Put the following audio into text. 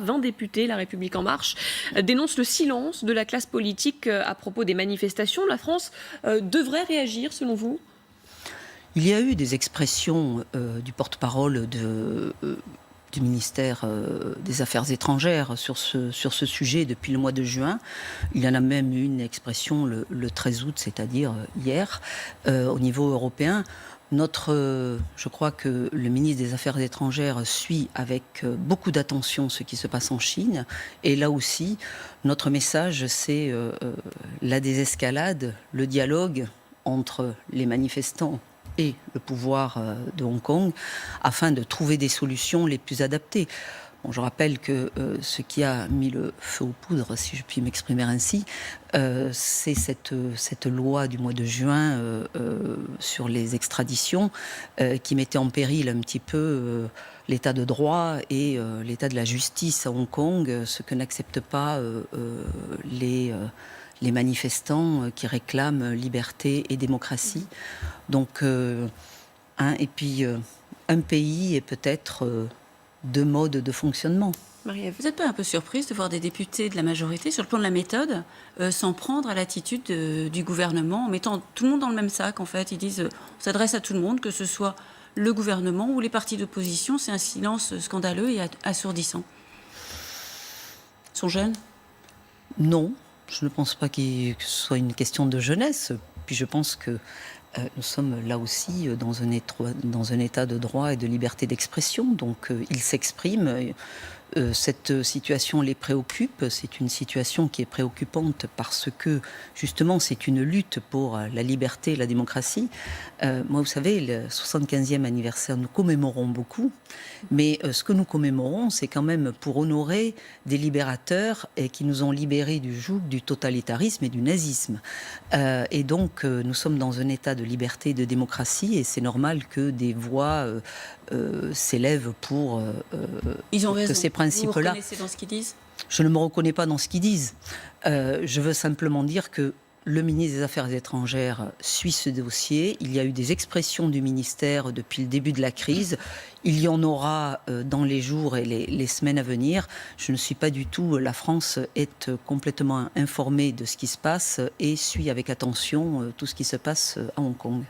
20 députés, La République En Marche, dénoncent le silence de la classe politique à propos des manifestations. La France devrait réagir, selon vous ? Il y a eu des expressions du porte-parole du ministère des Affaires étrangères sur ce sujet depuis le mois de juin. Il y en a même eu une expression le 13 août, c'est-à-dire hier, au niveau européen. Je crois que le ministre des Affaires étrangères suit avec beaucoup d'attention ce qui se passe en Chine. Et là aussi, notre message, c'est la désescalade, le dialogue entre les manifestants et le pouvoir de Hong Kong afin de trouver des solutions les plus adaptées. Bon, je rappelle que ce qui a mis le feu aux poudres, si je puis m'exprimer ainsi, c'est cette loi du mois de juin sur les extraditions qui mettait en péril un petit peu l'état de droit et l'état de la justice à Hong Kong, ce que n'acceptent pas les manifestants qui réclament liberté et démocratie. Donc, et puis un pays et peut-être deux modes de fonctionnement. Marie-Ève, vous n'êtes pas un peu surprise de voir des députés de la majorité, sur le plan de la méthode, s'en prendre à l'attitude du gouvernement, en mettant tout le monde dans le même sac, en fait. Ils disent, on s'adresse à tout le monde, que ce soit le gouvernement ou les partis d'opposition. C'est un silence scandaleux et assourdissant. Ils sont jeunes ? Non, je ne pense pas que ce soit une question de jeunesse. Puis je pense que nous sommes là aussi dans un état de droit et de liberté d'expression. Donc ils s'expriment. Cette situation les préoccupe. C'est une situation qui est préoccupante parce que, justement, c'est une lutte pour la liberté et la démocratie. Moi, vous savez, le 75e anniversaire, nous commémorons beaucoup. Mais ce que nous commémorons, c'est quand même pour honorer des libérateurs qui nous ont libérés du joug du totalitarisme et du nazisme. Et donc, nous sommes dans un état de liberté et de démocratie et c'est normal que des voix s'élèvent pour Ils ont raison. ces principes-là. Vous vous reconnaissez dans ce qu'ils disent ? Je ne me reconnais pas dans ce qu'ils disent. Je veux simplement dire que le ministre des Affaires étrangères suit ce dossier. Il y a eu des expressions du ministère depuis le début de la crise. Il y en aura dans les jours et les semaines à venir. Je ne suis pas du tout... La France est complètement informée de ce qui se passe et suit avec attention tout ce qui se passe à Hong Kong.